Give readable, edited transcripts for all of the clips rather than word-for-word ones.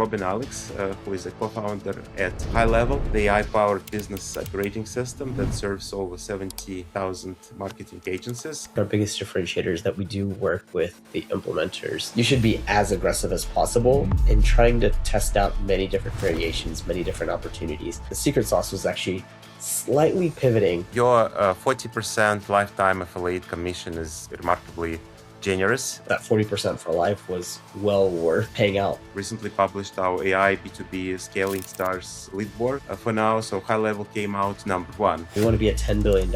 Robin Alex, who is a co-founder at HighLevel, the AI-powered business operating system that serves over 70,000 marketing agencies. Our biggest differentiator is that we do work with the implementers. You should be as aggressive as possible in trying to test out many different variations, many different opportunities. The secret sauce was actually slightly pivoting. Your 40% lifetime affiliate commission is remarkably generous. That 40% for life was well worth paying out. Recently published our AI B2B Scaling Stars leaderboard for now, so HighLevel came out number one. We want to be a $10 billion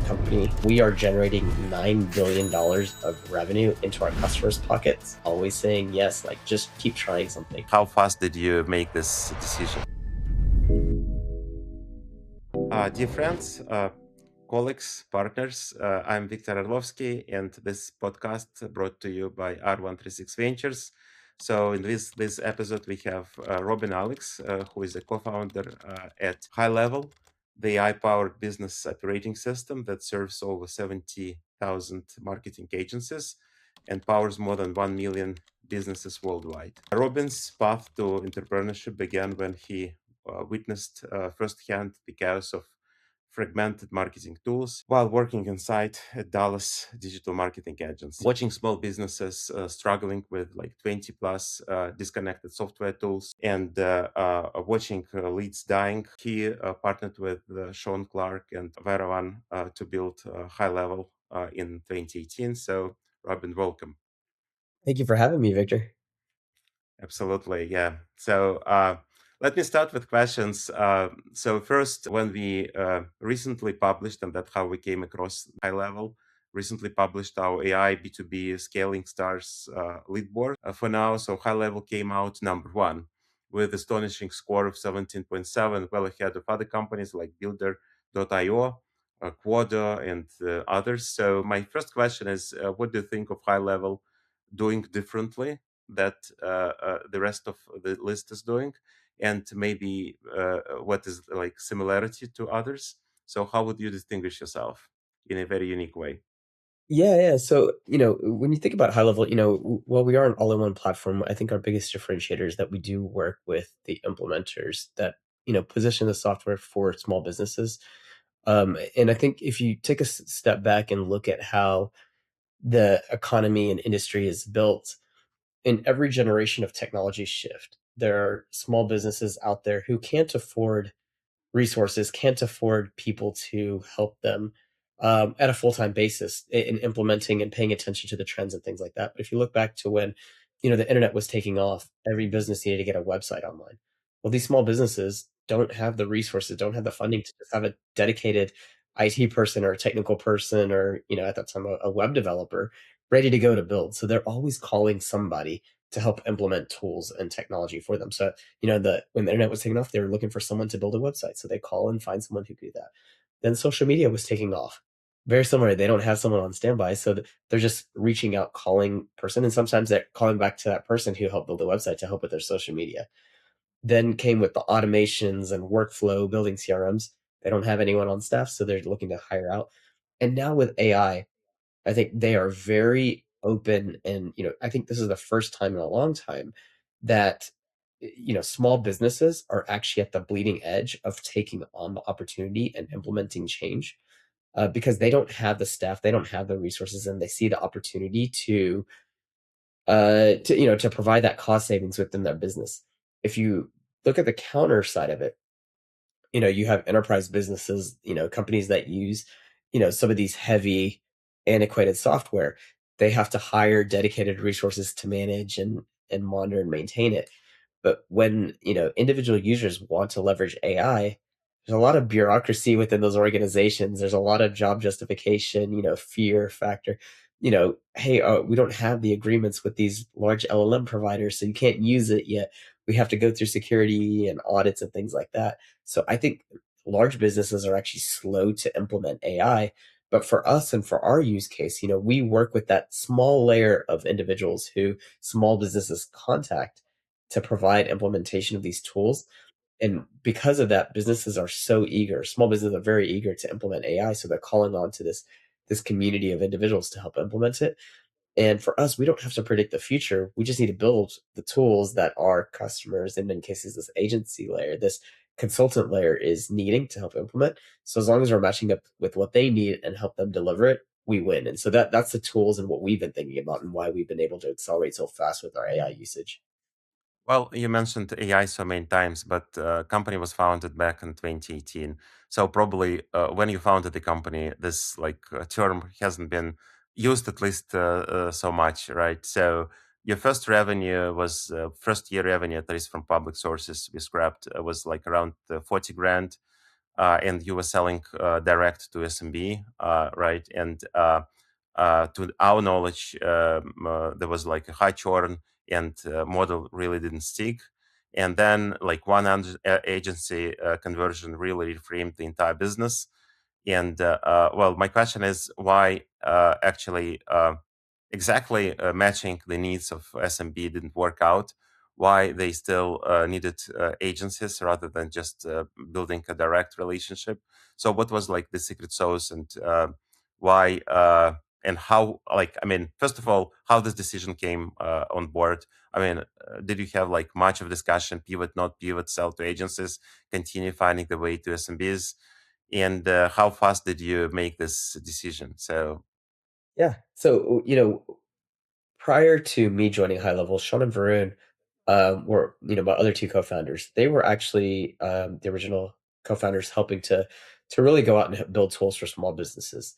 company. We are generating $9 billion of revenue into our customers' pockets. Always saying yes, like just keep trying something. How fast did you make this decision? Dear friends, colleagues, partners, I'm Victor Orlovski, and this podcast brought to you by R136 Ventures. So in this episode, we have Robin Alex, who is a co-founder at HighLevel, the AI-powered business operating system that serves over 70,000 marketing agencies and powers more than 1 million businesses worldwide. Robin's path to entrepreneurship began when he witnessed firsthand the chaos of fragmented marketing tools while working inside a Dallas digital marketing agency. Watching small businesses struggling with like 20 plus disconnected software tools and watching leads dying, he partnered with Sean Clark and Veravan to build HighLevel in 2018. So, Robin, welcome. Thank you for having me, Victor. Absolutely, yeah. So let me start with questions. So first, when we recently published, and that's how we came across HighLevel, recently published our AI B2B Scaling Stars leaderboard for now. So HighLevel came out number one with astonishing score of 17.7, well ahead of other companies like Builder.io, Quadro, and others. So my first question is, what do you think of HighLevel doing differently that the rest of the list is doing, and maybe what is like similarity to others? So how would you distinguish yourself in a very unique way? Yeah. So, when you think about HighLevel, while we are an all-in-one platform, I think our biggest differentiator is that we do work with the implementers that, position the software for small businesses. And I think if you take a step back and look at how the economy and industry is built, in every generation of technology shift, there are small businesses out there who can't afford resources, can't afford people to help them at a full-time basis in implementing and paying attention to the trends and things like that. But if you look back to when, the internet was taking off, every business needed to get a website online. Well, these small businesses don't have the resources, don't have the funding to just have a dedicated IT person or a technical person or, at that time, a web developer ready to go to build. So they're always calling somebody to help implement tools and technology for them. So when the internet was taking off, they were looking for someone to build a website. So they call and find someone who could do that. Then social media was taking off. Very similar. They don't have someone on standby. So they're just reaching out, calling person. And sometimes they're calling back to that person who helped build the website to help with their social media. Then came with the automations and workflow, building CRMs. They don't have anyone on staff. So they're looking to hire out. And now with AI, I think they are very open. And, I think this is the first time in a long time that small businesses are actually at the bleeding edge of taking on the opportunity and implementing change because they don't have the staff, they don't have the resources, and they see the opportunity to provide that cost savings within their business. If you look at the counter side of it, you have enterprise businesses, companies that use, some of these heavy antiquated software. They have to hire dedicated resources to manage and monitor and maintain it. But when, individual users want to leverage AI, there's a lot of bureaucracy within those organizations. There's a lot of job justification, fear factor, hey, we don't have the agreements with these large LLM providers, so you can't use it yet. We have to go through security and audits and things like that. So I think large businesses are actually slow to implement AI. But for us and for our use case, we work with that small layer of individuals who small businesses contact to provide implementation of these tools. And because of that, businesses are so eager. Small businesses are very eager to implement AI. So they're calling on to this community of individuals to help implement it. And for us, we don't have to predict the future. We just need to build the tools that our customers, in many cases, this agency layer, this consultant layer is needing to help implement. So as long as we're matching up with what they need and help them deliver it, we win. And so that's the tools and what we've been thinking about and why we've been able to accelerate so fast with our AI usage. Well, you mentioned AI so many times, but company was founded back in 2018. So probably when you founded the company, this term hasn't been used at least so much, right? So your first revenue was first year revenue, at least from public sources we scrapped, was like around 40 grand, and you were selling direct to SMB, right? And to our knowledge, there was like a high churn, and model really didn't stick. And then like one agency conversion really reframed the entire business. And well, my question is why actually exactly matching the needs of SMB didn't work out. Why they still needed agencies rather than just building a direct relationship. So, what was like the secret sauce, and why and how? Like, I mean, first of all, how this decision came on board? I mean, did you have like much of discussion, pivot, not pivot, sell to agencies, continue finding the way to SMBs, and how fast did you make this decision? So, Yeah. So, prior to me joining High Level, Sean and Varun were, my other two co-founders. They were actually the original co-founders helping to really go out and build tools for small businesses.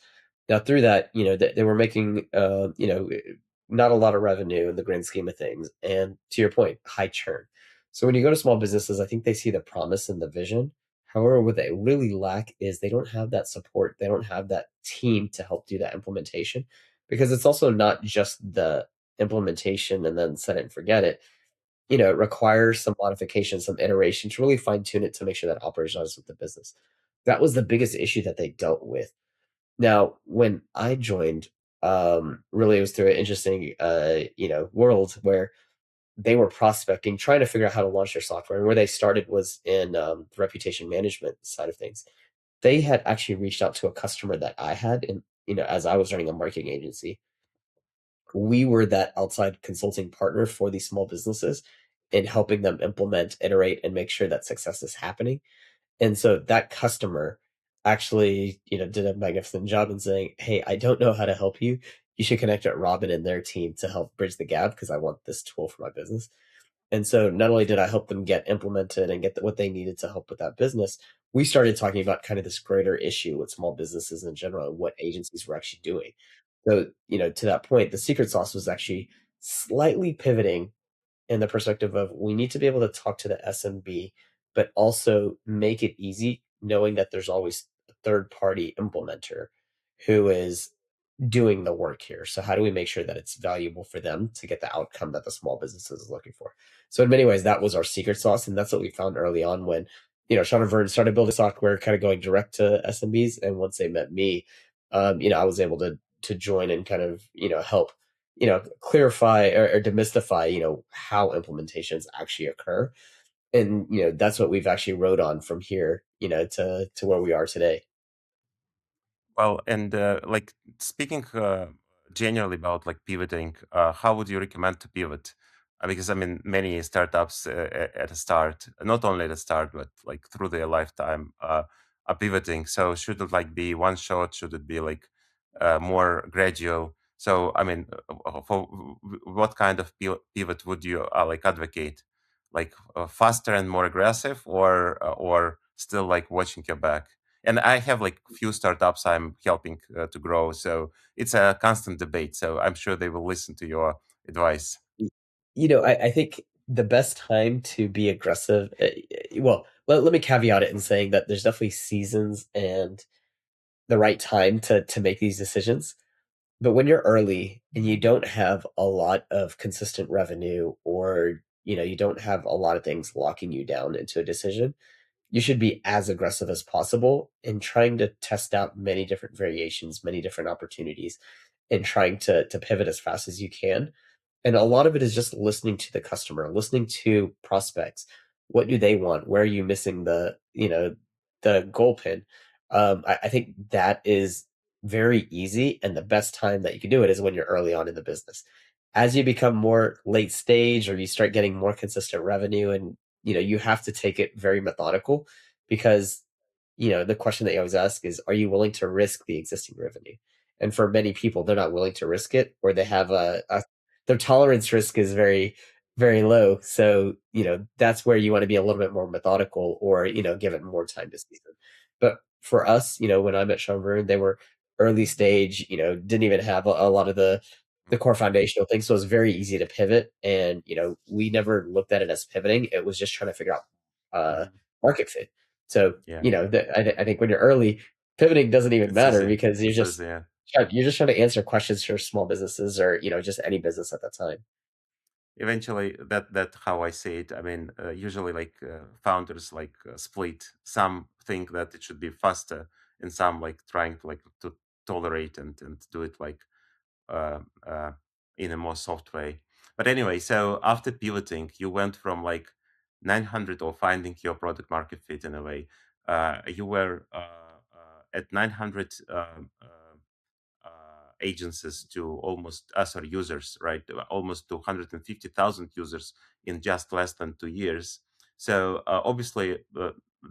Now, through that, they were making, not a lot of revenue in the grand scheme of things, and to your point, high churn. So when you go to small businesses, I think they see the promise and the vision. However, what they really lack is they don't have that support. They don't have that team to help do that implementation because it's also not just the implementation and then set it and forget it. It requires some modification, some iteration to really fine tune it to make sure that operationalizes with the business. That was the biggest issue that they dealt with. Now, when I joined, really it was through an interesting, world where they were prospecting, trying to figure out how to launch their software. And where they started was in the reputation management side of things. They had actually reached out to a customer that I had, and as I was running a marketing agency, we were that outside consulting partner for these small businesses in helping them implement, iterate, and make sure that success is happening. And so that customer actually, did a magnificent job in saying, "Hey, I don't know how to help you. You should connect with Robin and their team to help bridge the gap because I want this tool for my business." And so not only did I help them get implemented and get what they needed to help with that business, we started talking about kind of this greater issue with small businesses in general and what agencies were actually doing. So, to that point, the secret sauce was actually slightly pivoting in the perspective of we need to be able to talk to the SMB, but also make it easy knowing that there's always a third party implementer who is doing the work here. So how do we make sure that it's valuable for them to get the outcome that the small business is looking for? So in many ways, that was our secret sauce, and that's what we found early on when Sean and Vern started building software, kind of going direct to SMBs, and once they met me, I was able to join and kind of help clarify or demystify how implementations actually occur, and that's what we've actually rode on from here to where we are today. well, and like speaking generally about like pivoting, how would you recommend to pivot? Because I mean, many startups at the start, not only at the start, but like through their lifetime, are pivoting. So should it like be one shot? Should it be like more gradual? So I mean, for what kind of pivot would you like advocate? Like faster and more aggressive, or still like watching your back? And I have like few startups I'm helping to grow, so it's a constant debate. So I'm sure they will listen to your advice. I think the best time to be aggressive, well, let me caveat it in saying that there's definitely seasons and the right time to make these decisions. But when you're early and you don't have a lot of consistent revenue, or you don't have a lot of things locking you down into a decision, you should be as aggressive as possible in trying to test out many different variations, many different opportunities, and trying to pivot as fast as you can. And a lot of it is just listening to the customer, listening to prospects. What do they want? Where are you missing the goal pin? I think that is very easy, and the best time that you can do it is when you're early on in the business. As you become more late stage or you start getting more consistent revenue, and you have to take it very methodical, because the question that you always ask is, are you willing to risk the existing revenue? And for many people, they're not willing to risk it, or they have their tolerance risk is very, very low. So, that's where you want to be a little bit more methodical, or, give it more time to season. But for us, when I'm at Schomburg, they were early stage, didn't even have a lot of the core foundational things. So it was very easy to pivot. And, we never looked at it as pivoting. It was just trying to figure out Mhm. market fit. So, Yeah, I think when you're early, pivoting doesn't even it's matter, easy. because It's easy. Yeah. you're just trying to answer questions for small businesses, or, just any business at that time. Eventually, that how I see it. I mean, usually like founders like split. Some think that it should be faster, and some like trying to tolerate and do it like uh, uh, in a more soft way. But anyway, so after pivoting, you went from like 900 or finding your product market fit in a way. You were at 900 agencies to almost sorry users, right? Almost to 150,000 users in just less than 2 years. So obviously,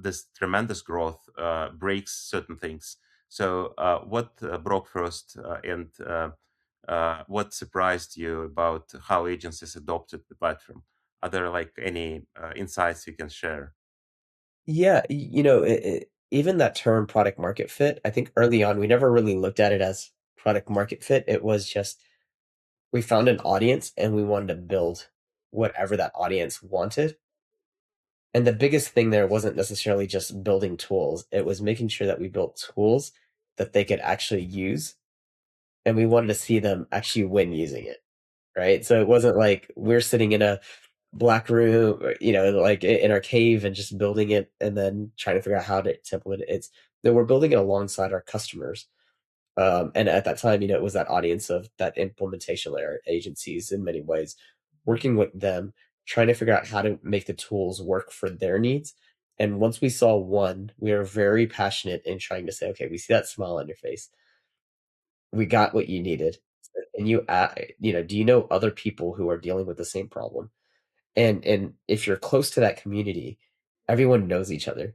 this tremendous growth breaks certain things. So what broke first, and what surprised you about how agencies adopted the platform? Are there like any insights you can share? Yeah, even that term product market fit, I think early on we never really looked at it as product market fit. It was just, we found an audience and we wanted to build whatever that audience wanted. And the biggest thing there wasn't necessarily just building tools. It was making sure that we built tools that they could actually use, and we wanted to see them actually win using it, right? So it wasn't like we're sitting in a black room, or, like in our cave, and just building it and then trying to figure out how to implement it. It's that we're building it alongside our customers. And at that time, it was that audience of that implementation layer agencies in many ways, working with them, trying to figure out how to make the tools work for their needs. And once we saw one, we were very passionate in trying to say, okay, we see that smile on your face. We got what you needed. And do you know other people who are dealing with the same problem? And if you're close to that community, everyone knows each other.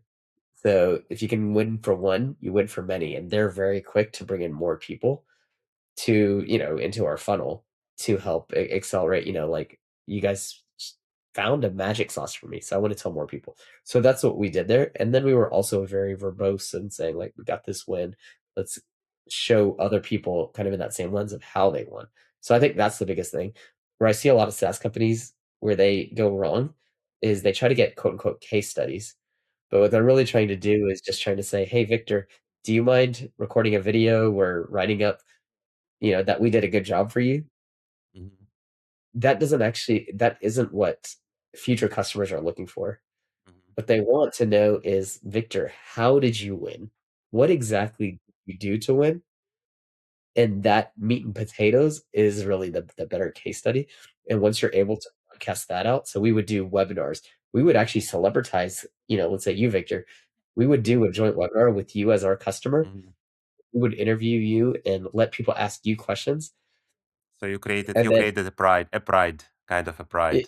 So if you can win for one, you win for many. And they're very quick to bring in more people to, into our funnel to help accelerate, like, you guys found a magic sauce for me. So I want to tell more people. So that's what we did there. And then we were also very verbose and saying, like, we got this win. Let's show other people kind of in that same lens of how they won. So I think that's the biggest thing. Where I see a lot of SaaS companies where they go wrong is they try to get quote unquote case studies. But what they're really trying to do is just trying to say, hey, Victor, do you mind recording a video or writing up, that we did a good job for you? Mhm. That isn't what future customers are looking for. Mhm. What they want to know is, Victor, how did you win? What exactly did you do to win? And that meat and potatoes is really the better case study. And once you're able to broadcast that out, so we would do webinars. We would actually celebritize, let's say you, Victor, we would do a joint webinar with you as our customer. Mhm. We would interview you and let people ask you questions. So you created And you then created a pride, kind of a it, pride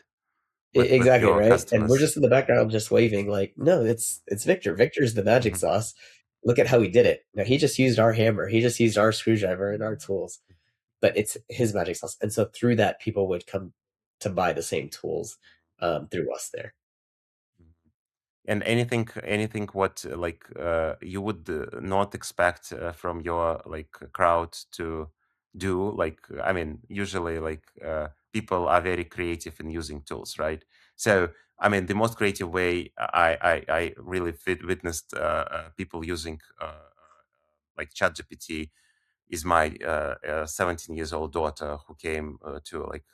with exactly, your right? And we're customers. just in the background just waving like, "No, it's Victor. Victor's the magic Mhm. sauce. Look at how he did it. Now he just used our hammer. He just used our screwdriver and our tools, but it's his magic sauce." And so through that, people would come to buy the same tools through us there. Mhm. And anything what like you would not expect from your like crowd to do, like I mean usually like people are very creative in using tools, right? So I mean the most creative way I really witnessed people using like ChatGPT is my 17 years old daughter who came to like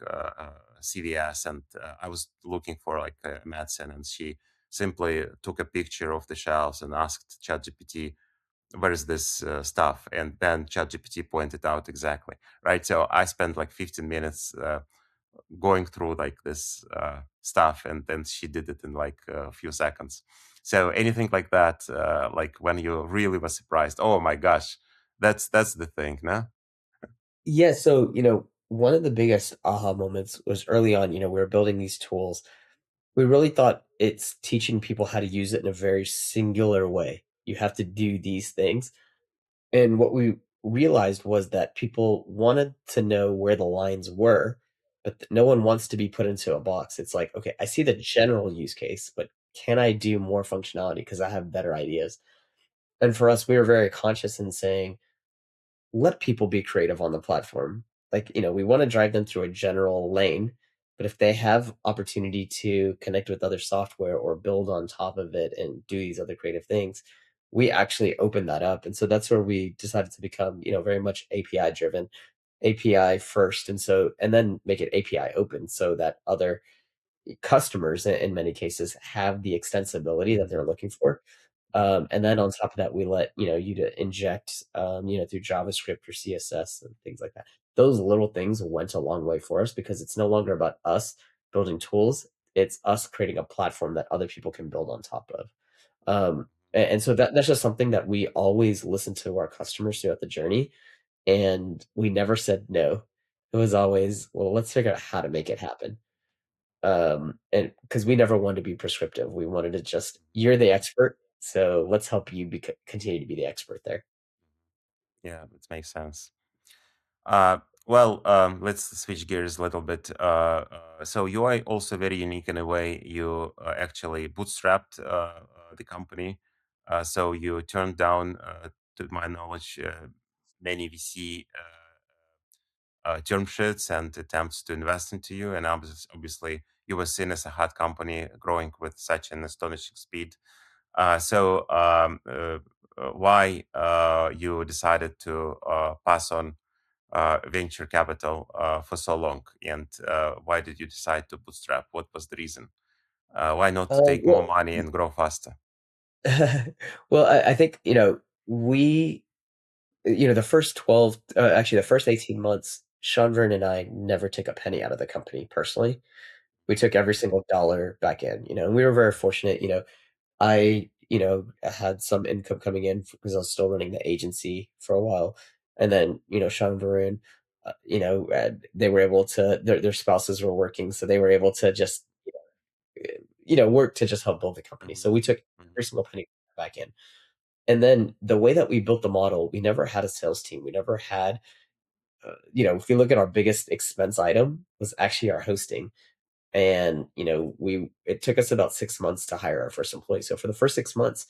CVS, and I was looking for like medicine, and she simply took a picture of the shelves and asked ChatGPT, "Where is this stuff?" And then ChatGPT pointed out exactly, right? So I spent like 15 minutes going through like this stuff, and then she did it in like a few seconds. So anything like that, like when you really were surprised, oh my gosh, That's the thing, no? Yeah, so, one of the biggest aha moments was early on, we were building these tools. We really thought it's teaching people how to use it in a very singular way. You have to do these things. And what we realized was that people wanted to know where the lines were, but no one wants to be put into a box. It's like, okay, I see the general use case, but can I do more functionality because I have better ideas? And for us, we were very conscious in saying, let people be creative on the platform. Like, we want to drive them through a general lane, but if they have opportunity to connect with other software or build on top of it and do these other creative things, we actually open that up. And so that's where we decided to become, very much API driven, API first. And then make it API open so that other customers in many cases have the extensibility that they're looking for. And then on top of that, we let, you to inject, through JavaScript or CSS and things like that. Those little things went a long way for us because it's no longer about us building tools. It's us creating a platform that other people can build on top of. And so that's just something that we always listen to our customers throughout the journey. And we never said no. It was always, well, let's figure out how to make it happen. And because we never wanted to be prescriptive, we wanted to just, you're the expert, so let's help you continue to be the expert there. Yeah, that makes sense. Uh, well, let's switch gears a little bit. So you are also very unique in a way. You actually bootstrapped the company. So you turned down, to my knowledge, many VC term sheets and attempts to invest into you. And obviously, you were seen as a hot company growing with such an astonishing speed. Why you decided to pass on venture capital for so long, and why did you decide to bootstrap? What was the reason? Why not to take more Well, money and grow faster? well, I think, we, the first 12, actually, the first 18 months, Sean Vern and I never took a penny out of the company personally. We took every single dollar back in, and we were very fortunate. I, had some income coming in because I was still running the agency for a while. And then, Sean Varun, they were able to, their spouses were working. So they were able to just, work to just help build the company. Hmm. So we took Hmm. every single penny back in. And then the way that we built the model, we never had a sales team. We never had, if you look at our biggest expense item was actually our hosting. And, it took us about 6 months to hire our first employee. So for the first 6 months,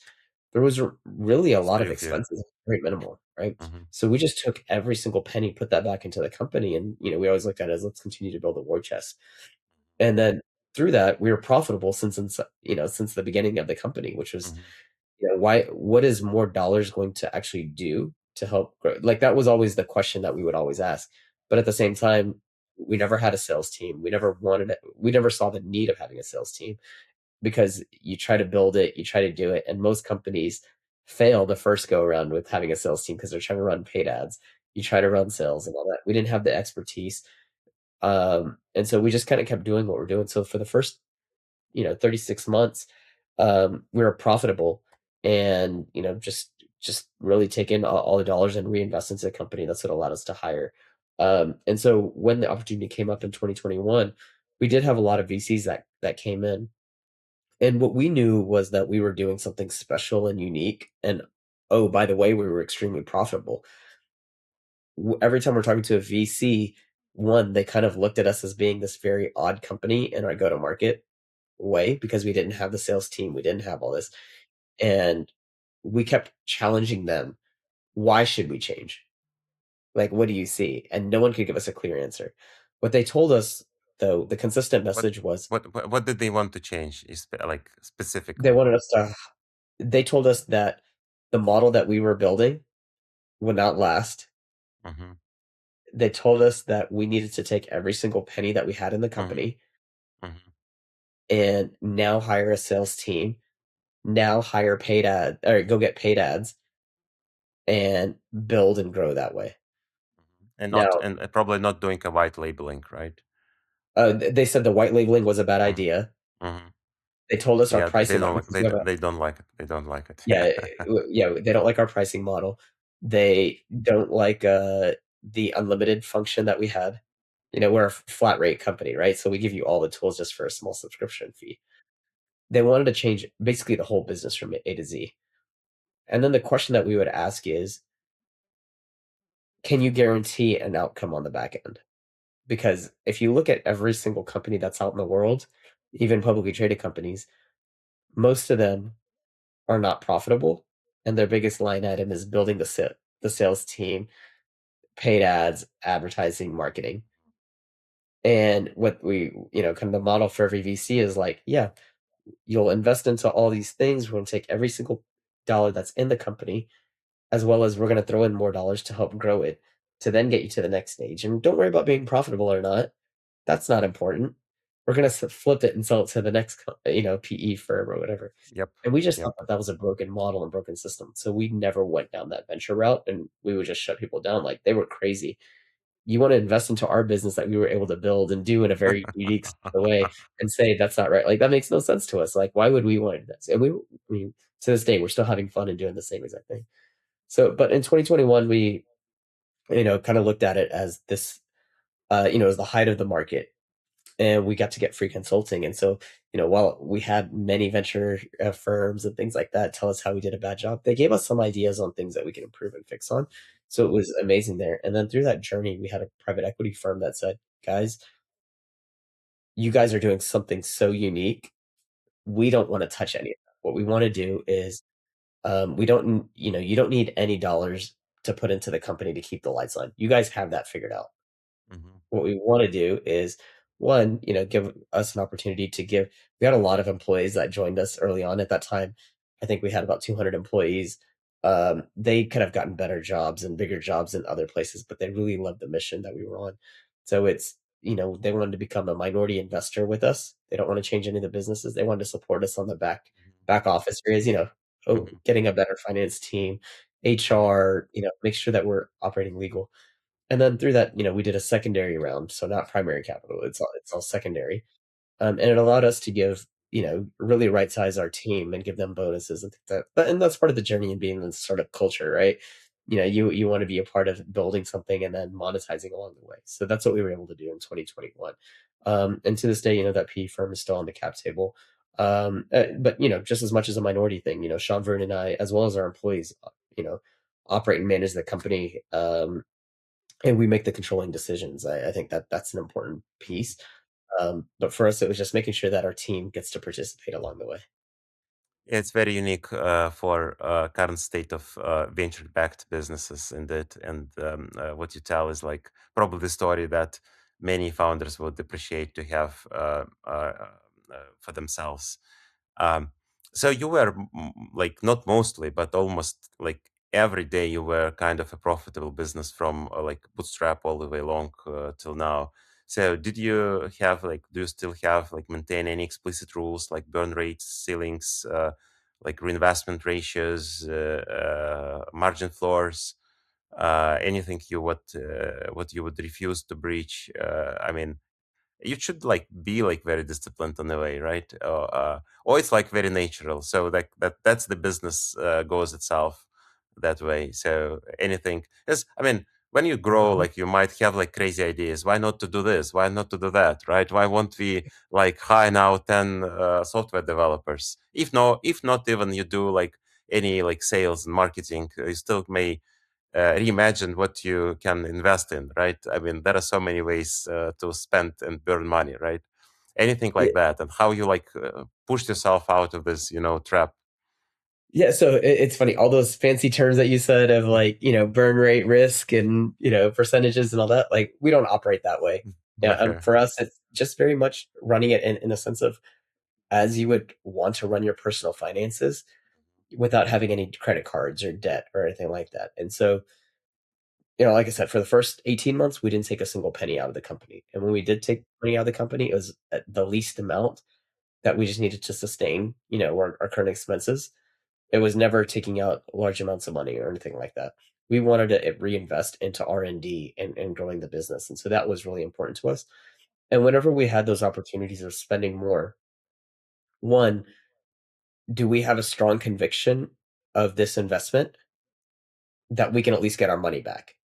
there was really a It's lot of very few. expenses, very minimal, right? Hmm. So we just took every single penny, put that back into the company, and we always looked at it as let's continue to build a war chest. And then through that, we were profitable since the beginning of the company, which was Hmm. why what is more dollars going to actually do to help grow? Like that was always the question that we would always ask. But at the same time, we never had a sales team. We never saw the need of having a sales team because you try to build it, you try to do it, and most companies fail the first go around with having a sales team because they're trying to run paid ads. You try to run sales and all that. We didn't have the expertise, and so we just kind of kept doing what we're doing. So for the first 36 months, we were profitable, and just really take in all the dollars and reinvest into the company. That's what allowed us to hire. And so when the opportunity came up in 2021, we did have a lot of VCs that came in, and what we knew was that we were doing something special and unique. And oh, by the way, we were extremely profitable. Every time we're talking to a VC, one, they kind of looked at us as being this very odd company in our go to market way because we didn't have the sales team, we didn't have all this. And we kept challenging them. Why should we change? Like, what do you see? And no one could give us a clear answer. What they told us, though, the consistent What message was what did they want to change? Like they specifically? wanted us to they told us that the model that we were building would not last. Hmm. They told us that we needed to take every single penny that we had in the Hmm. company Hmm. and now hire a sales team, now hire paid ad or go get paid ads and build and grow that way. And not Now, and probably not doing a white labeling, right? they said the white labeling was a bad Hmm. idea. Hmm. They told us our Yeah, they pricing don't model like because we have a they don't like it. They don't like it. yeah, yeah, they don't like our pricing model. They don't like the unlimited function that we had. We're a flat rate company, right? So we give you all the tools just for a small subscription fee. They wanted to change basically the whole business from A to Z. And then the question that we would ask is, can you guarantee an outcome on the back end? Because if you look at every single company that's out in the world, even publicly traded companies, most of them are not profitable, and their biggest line item is building the sales team, paid ads, advertising, marketing. And what kind of the model for every VC is like, yeah, you'll invest into all these things. We're going to take every single dollar that's in the company, as well as we're going to throw in more dollars to help grow it to then get you to the next stage. And don't worry about being profitable or not. That's not important. We're going to flip it and sell it to the next, PE firm or whatever. Yep. And we just Yep. thought that that was a broken model and broken system. So we never went down that venture route, and we would just shut people down. Like, they were crazy. You want to invest into our business that we were able to build and do in a very unique way, and say that's not right. Like, that makes no sense to us. Like, why would we want to do this? And I mean, to this day, we're still having fun and doing the same exact thing. So, but in 2021, we, kind of looked at it as this, as the height of the market, and we got to get free consulting. And so, while we had many venture firms and things like that tell us how we did a bad job, they gave us some ideas on things that we can improve and fix on. So it was amazing there. And then through that journey, we had a private equity firm that said, guys, you guys are doing something so unique. We don't want to touch any of that. What we want to do is, we don't, you don't need any dollars to put into the company to keep the lights on. You guys have that figured out. Mhm. What we wanna do is, one, give us an opportunity to give. We had a lot of employees that joined us early on. At that time, I think we had about 200 employees. They could have gotten better jobs and bigger jobs in other places, but they really loved the mission that we were on. So it's, they wanted to become a minority investor with us. They don't wanna change any of the businesses. They wanted to support us on the back office areas, Mhm. getting a better finance team, Mhm. HR, make sure that we're operating legal. And then through that, we did a secondary round, so not primary capital, it's all secondary. And it allowed us to give, really right size our team and give them bonuses and things like that. And that's part of the journey and being in this sort of culture, right? You want to be a part of building something and then monetizing along the way. So that's what we were able to do in 2021. And to this day, that PE firm is still on the cap table. But just as much as a minority thing, Sean Vern and I, as well as our employees, operate and manage the company. And we make the controlling decisions. I think that that's an important piece. But for us, it was just making sure that our team gets to participate along the way. It's very unique for current state of venture-backed businesses, indeed. And what you tell is like probably the story that many founders would appreciate to have for themselves. Um, so you were like not mostly, but almost like every day you were kind of a profitable business from like bootstrap all the way along till now. So did you have like, do you still have like maintain any explicit rules like burn rates, ceilings, like reinvestment ratios, margin floors, anything you would what you would refuse to breach? I mean, you should like be like very disciplined in a way, right? Or it's like very natural. So like that's the business goes itself that way. So anything is, I mean, when you grow, Mhm. like you might have like crazy ideas. Why not to do this? Why not to do that? Right? Why won't we like hire now 10 software developers? If not even you do like any like sales and marketing, you still may reimagine what you can invest in, right? I mean, there are so many ways to spend and burn money, right? Anything Yeah, like that, and how you like push yourself out of this, trap. yeah. So it's funny, all those fancy terms that you said of, like, burn rate, risk, and percentages and all that. Like, we don't operate that way. Yeah, Okay. for us, it's just very much running it in a sense of, as you would want to run your personal finances without having any credit cards or debt or anything like that. And so, like I said, for the first 18 months, we didn't take a single penny out of the company. And when we did take money out of the company, it was at the least amount that we just needed to sustain, our current expenses. It was never taking out large amounts of money or anything like that. We wanted to reinvest into R&D and growing the business. And so that was really important to us. And whenever we had those opportunities of spending more, one, do we have a strong conviction of this investment? that we can at least get our money back,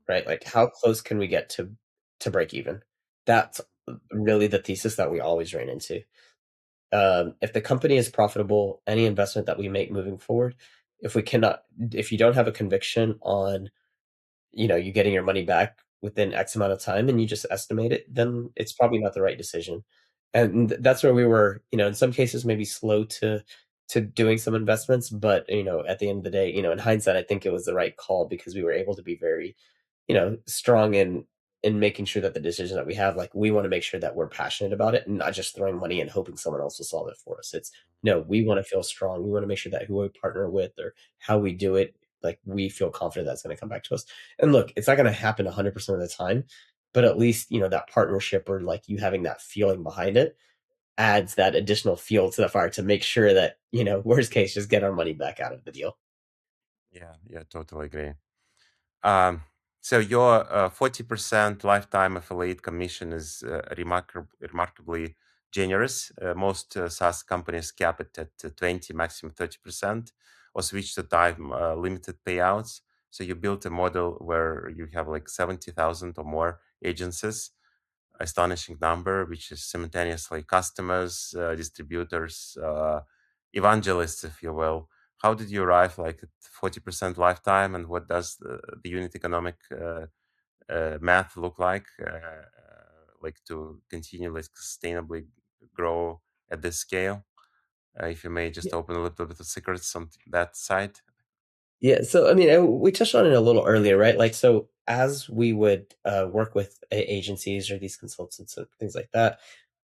right? Like, how close can we get to break even? That's really the thesis that we always ran into. If the company is profitable, any investment that we make moving forward, if we cannot, if you don't have a conviction on, you getting your money back within X amount of time and you just estimate it, then it's probably not the right decision. And that's where we were, in some cases maybe slow to doing some investments, but at the end of the day, in hindsight, I think it was the right call because we were able to be very, strong in making sure that the decision that we have, like, we want to make sure that we're passionate about it and not just throwing money and hoping someone else will solve it for us. It's no, we want to feel strong. We want to make sure that who we partner with or how we do it, like, we feel confident that's going to come back to us. And look, it's not going to happen 100% of the time, but at least, that partnership or like you having that feeling behind it adds that additional fuel to the fire to make sure that, worst case, just get our money back out of the deal. Yeah, yeah, totally agree. Um, so your 40% lifetime affiliate commission is remarkably generous. Most SaaS companies cap it at 20, maximum 30%, or switch to time limited payouts. So you built a model where you have like 70,000 or more agencies, astonishing number, which is simultaneously customers, distributors, evangelists, if you will. How did you arrive like at 40% lifetime, and what does the unit economic math look like to continually sustainably grow at this scale? If you may just open a little bit of secrets on that side. Yeah, so I mean, we touched on it a little earlier, right? Like, so as we would work with agencies or these consultants and things like that,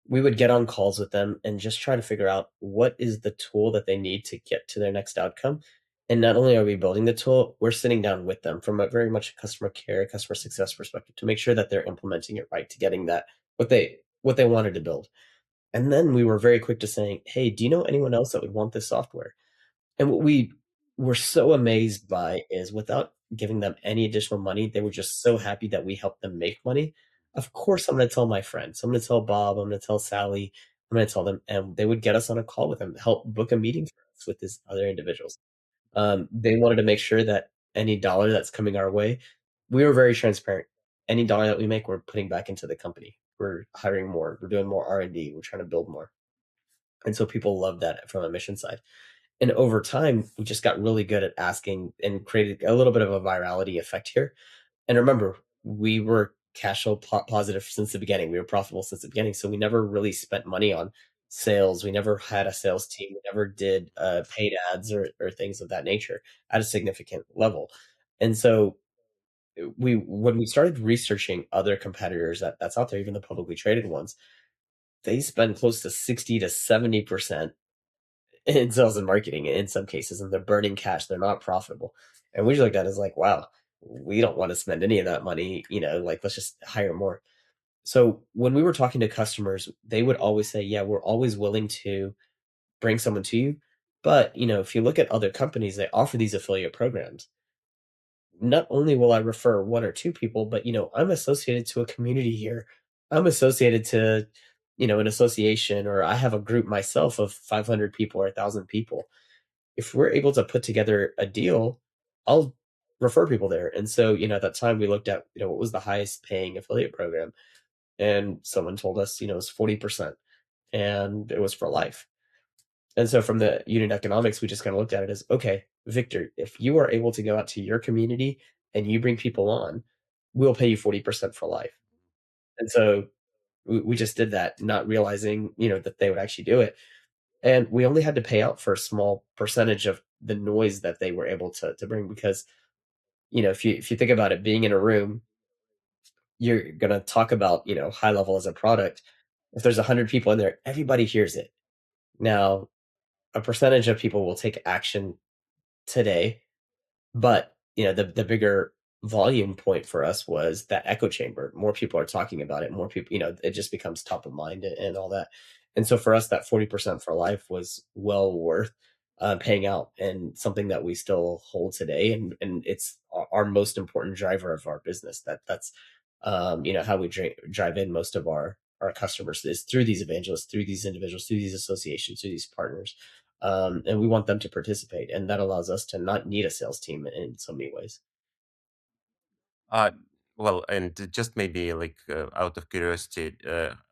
we would get on calls with them and just try to figure out what is the tool that they need to get to their next outcome. And not only are we building the tool, we're sitting down with them from a very much customer care, customer success perspective to make sure that they're implementing it right to getting that what they wanted to build. And then we were very quick to saying, "Hey, do you know anyone else that would want this software?" And what we were so amazed by is without giving them any additional money, they were just so happy that we helped them make money. Of course, I'm gonna tell my friends. I'm gonna tell Bob, I'm gonna tell Sally, I'm gonna tell them, and they would get us on a call with them, help book a meeting for us with these other individuals. They wanted to make sure that any dollar that's coming our way, we were very transparent. Any dollar that we make, we're putting back into the company. We're hiring more. We're doing more R&D. We're trying to build more. And so people love that from a mission side. And over time, we just got really good at asking and created a little bit of a virality effect here. And remember, we were cash flow positive since the beginning. We were profitable since the beginning. So we never really spent money on sales. We never had a sales team. We never did paid ads or things of that nature at a significant level. And so when we started researching other competitors that's out there, even the publicly traded ones, they spend close to 60 to 70% in sales and marketing in some cases, and they're burning cash. They're not profitable. And we just looked at it as like, wow, we don't want to spend any of that money, like, let's just hire more. So when we were talking to customers, they would always say, yeah, we're always willing to bring someone to you. But, if you look at other companies, they offer these affiliate programs. Not only will I refer one or two people, but, I'm associated to a community here. I'm associated to, an association, or I have a group myself of 500 people or 1,000 people. If we're able to put together a deal, I'll refer people there. And so, at that time we looked at, what was the highest paying affiliate program. And someone told us, it's 40% and it was for life. And so from the unit economics, we just kind of looked at it as, okay, Victor, if you are able to go out to your community and you bring people on, we'll pay you 40% for life. And so we just did that, not realizing, that they would actually do it. And we only had to pay out for a small percentage of the noise that they were able to bring because, if you think about it, being in a room, you're gonna talk about, high level as a product. If there's 100 people in there, everybody hears it. Now, a percentage of people will take action today, but, the bigger volume point for us was that echo chamber. More people are talking about it, more people, it just becomes top of mind and all that. And so for us, that 40% for life was well worth paying out and something that we still hold today. And it's our most important driver of our business. That's, how we drive in most of our customers is through these evangelists, through these individuals, through these associations, through these partners. and we want them to participate, and that allows us to not need a sales team in so many ways. Uh, well, and just maybe like out of curiosity,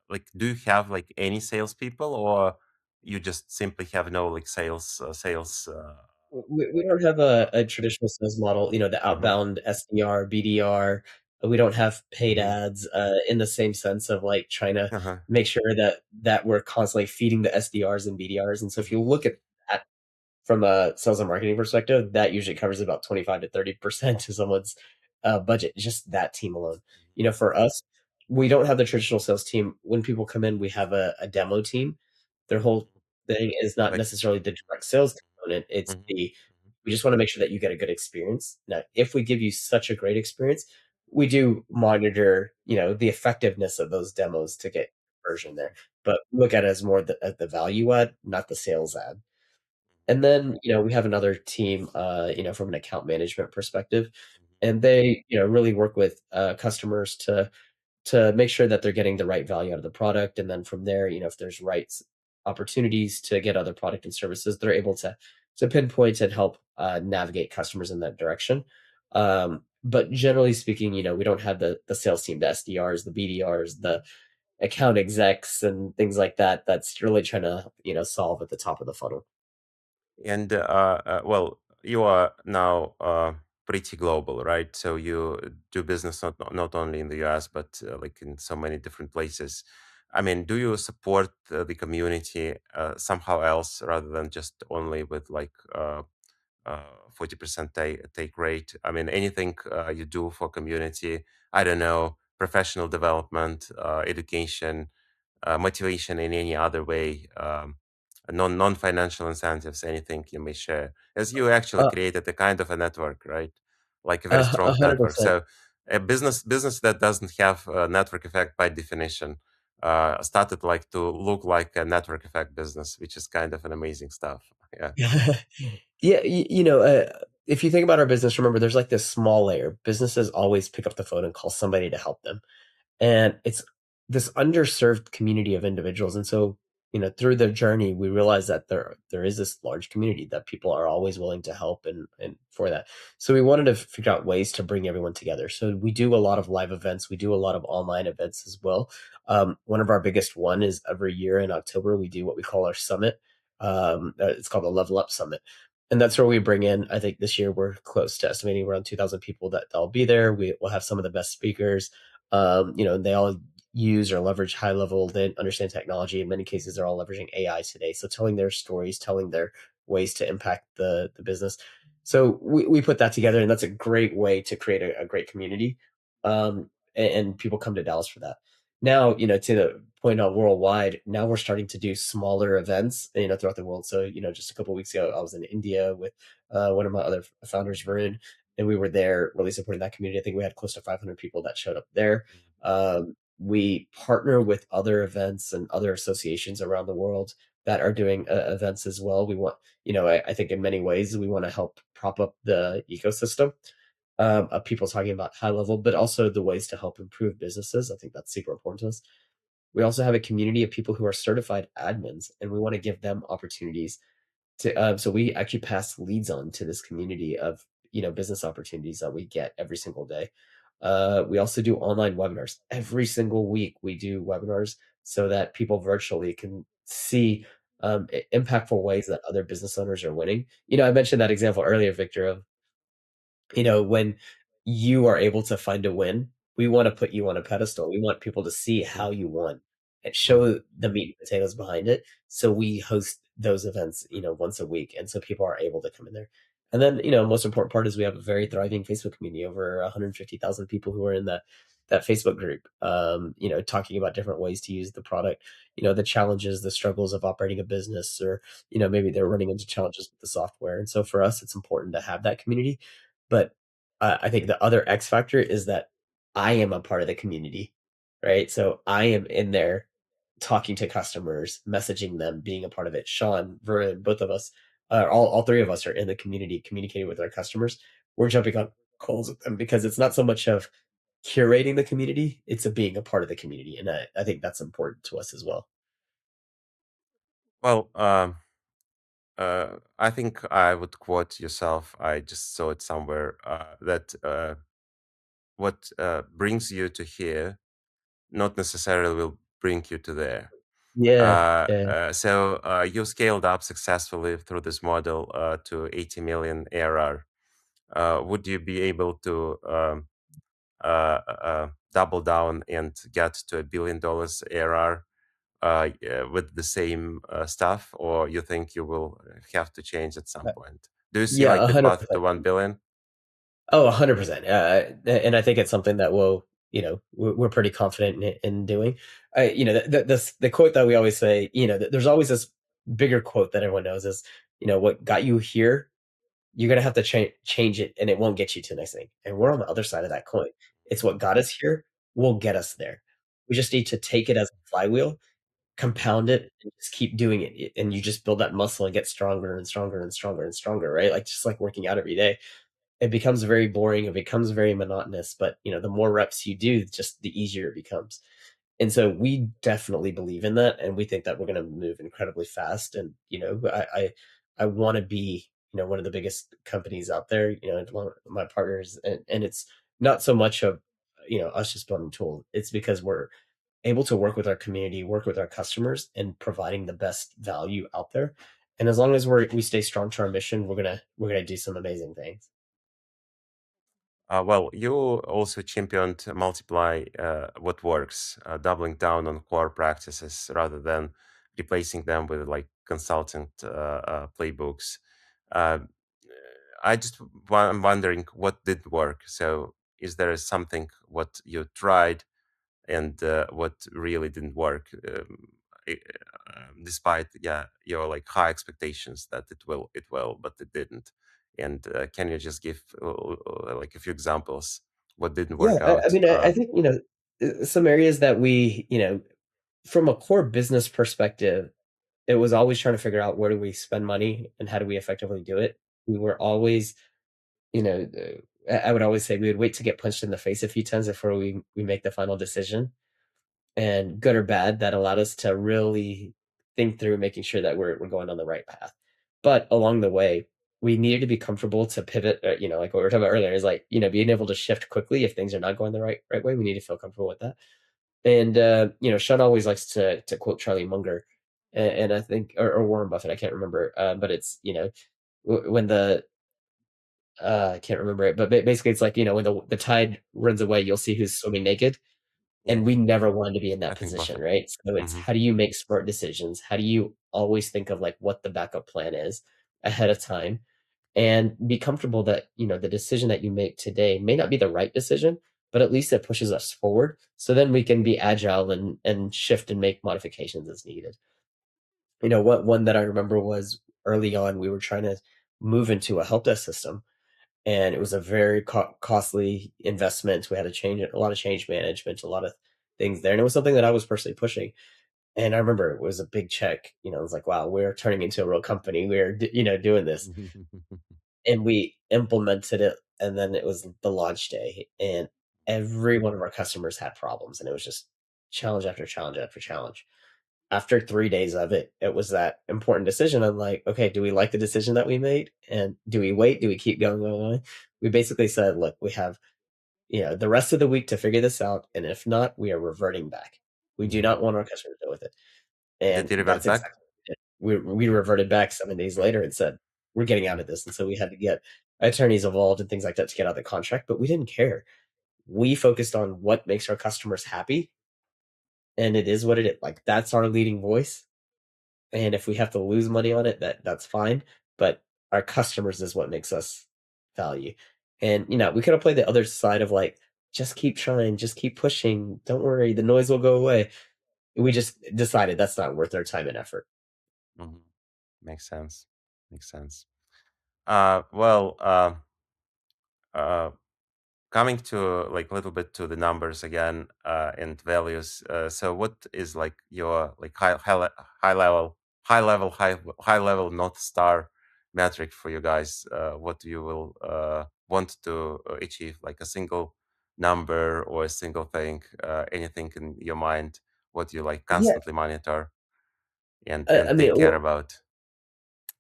like do you have like any salespeople, or you just simply have no like sales? We don't have a traditional sales model, the Mhm, outbound SDR, BDR. We don't have paid mhm, ads in the same sense of like trying to uh-huh, make sure that we're constantly feeding the SDRs and BDRs. And so if mhm, you look at that from a sales and marketing perspective, that usually covers about 25 to 30% of someone's budget, just that team alone. For us, we don't have the traditional sales team. When people come in, we have a demo team. Their whole thing is not like, necessarily the direct sales component. It's mhm, the we just want to make sure that you get a good experience. Now, if we give you such a great experience, we do monitor, the effectiveness of those demos to get conversion there. But look at it as more at the value add, not the sales ad. And then, we have another team, from an account management perspective, and they, really work with customers to make sure that they're getting the right value out of the product. And then from there, if there's opportunities to get other product and services, they're able to pinpoint and help navigate customers in that direction. But generally speaking, we don't have the sales team, the SDRs, the BDRs, the account execs, and things like that. That's really trying to solve at the top of the funnel. and well, you are now pretty global, right? So you do business not only in the US, but like in so many different places. I mean, do you support the community somehow else rather than just only with like 40% take rate? I mean, anything you do for community, I don't know, professional development, education, motivation in any other way, non-financial incentives, anything you may share, as you actually Uh, created a kind of a network, right? Like a very strong network. 100%. So a business that doesn't have a network effect by definition started like to look like a network effect business, which is kind of an amazing stuff. Yeah. Yeah, if you think about our business, remember there's like this small layer. Businesses always pick up the phone and call somebody to help them. And it's this underserved community of individuals. And so, through the journey, we realized that there is this large community that people are always willing to help and for that. So we wanted to figure out ways to bring everyone together. So we do a lot of live events. We do a lot of online events as well. One of our biggest one is every year in October, we do what we call our summit. It's called the Level Up Summit. And that's where we bring in, I think this year we're close to estimating around 2,000 people that'll be there. We'll have some of the best speakers. They all use or leverage high level. They understand technology. In many cases, they're all leveraging AI today. So telling their stories, telling their ways to impact the business. So we put that together, and that's a great way to create a great community. And people come to Dallas for that. Now, to the point on worldwide, now we're starting to do smaller events, throughout the world. So, just a couple of weeks ago, I was in India with one of my other founders, Varun, and we were there really supporting that community. I think we had close to 500 people that showed up there. We partner with other events and other associations around the world that are doing events as well. We want, I think in many ways, we want to help prop up the ecosystem of people talking about high level, but also the ways to help improve businesses. I think that's super important to us. We also have a community of people who are certified admins, and we want to give them opportunities so we actually pass leads on to this community of business opportunities that we get every single day. We also do online webinars every single week. We do webinars so that people virtually can see impactful ways that other business owners are winning. I mentioned that example earlier, Victor, of when you are able to find a win, we wanna put you on a pedestal. We want people to see how Mhm, you won and mhm. show the meat and potatoes behind it. So we host those events, once a week, and so people are able to come in there. And then, most important part is we have a very thriving Facebook community, over 150,000 people who are in that Facebook group, talking about different ways to use the product, the challenges, the struggles of operating a business, or, maybe they're running into challenges with the software. And so for us, it's important to have that community, but I think the other X factor is that I am a part of the community, right? So I am in there talking to customers, messaging them, being a part of it. Sean, Varun, both of us, all three of us are in the community communicating with our customers. We're jumping on calls with them because it's not so much of curating the community, it's a being a part of the community. And I think that's important to us as well. Well, I think I would quote yourself. I just saw it somewhere that what brings you to here not necessarily will bring you to there. Yeah, yeah, You scaled up successfully through this model to 80 million ARR. Would you be able to double down and get to $1 billion ARR with the same stuff, or you think you will have to change at some point? Do you see yeah, like the path to 100%. 1 billion? Oh, 100%. And I think it's something that we'll, we're pretty confident in doing. The quote that we always say, there's always this bigger quote that everyone knows is, what got you here, you're gonna have to change it, and it won't get you to the next thing. And we're on the other side of that coin. It's what got us here will get us there. We just need to take it as a flywheel, compound it, and just keep doing it. And you just build that muscle and get stronger and stronger and stronger and stronger, right? Like just like working out every day, it becomes very boring, it becomes very monotonous, but, the more reps you do, just the easier it becomes. And so we definitely believe in that, and we think that we're gonna move incredibly fast, and, I wanna be, one of the biggest companies out there, and one of my partners, and it's not so much of, us just building tools, it's because we're able to work with our community, work with our customers, and providing the best value out there, and as long as we stay strong to our mission, we're gonna do some amazing things. Well, you also championed multiply what works, doubling down on core practices rather than replacing them with like consultant playbooks. Uh, I'm wondering what did work. So, is there something what you tried and what really didn't work, despite your like high expectations that it will, but it didn't? And can you just give like a few examples what didn't Yeah, work I out? mean, I think, some areas that we, from a core business perspective, it was always trying to figure out where do we spend money and how do we effectively do it. We were always, I would always say we would wait to get punched in the face a few times before we make the final decision. And good or bad, that allowed us to really think through making sure that we're going on the right path. But along the way, we needed to be comfortable to pivot, like what we were talking about earlier, is like, being able to shift quickly if things are not going the right way. We need to feel comfortable with that. And Sean always likes to quote Charlie Munger, and I think or Warren Buffett, I can't remember, but it's when the I can't remember it, but basically it's like when the tide runs away, you'll see who's swimming naked, Yeah, and we never wanted to be in I that think position, Buffett. right? So it's Hmm. how do you make smart decisions? How do you always think of like what the backup plan is ahead of time, and be comfortable that the decision that you make today may not be the right decision, but at least it pushes us forward, so then we can be agile and shift and make modifications as needed. What one that I remember was early on we were trying to move into a help desk system, and it was a very costly investment. We had to change it, a lot of change management, a lot of things there, and it was something that I was personally pushing. And I remember it was a big check. It was like, wow, we're turning into a real company. We're doing this, and we implemented it. And then it was the launch day, and every one of our customers had problems, and it was just challenge after challenge after challenge. After 3 days of it, it was that important decision. I'm like, okay, do we like the decision that we made? And do we wait? Do we keep going? We basically said, look, we have, the rest of the week to figure this out. And if not, we are reverting back. We do Hmm. not want our customers to deal with it. Did And you revert that's back? exactly what we did. We reverted back 7 days later and said, we're getting out of this. And so we had to get attorneys involved and things like that to get out of the contract, but we didn't care. We focused on what makes our customers happy. And it is what it is. Like that's our leading voice. And if we have to lose money on it, that's fine, but our customers is what makes us value. And, we could have played the other side of like, just keep trying, just keep pushing, don't worry, the noise will go away. We just decided that's not worth our time and effort. Hmm. Makes sense. Makes sense. Well, uh, coming to like a little bit to the numbers again and values. So, what is like your like high level high level North Star metric for you guys? What you will want to achieve? Like a single number or a single thing? Anything in your mind? What you like Yeah, constantly monitor and I mean, take care about?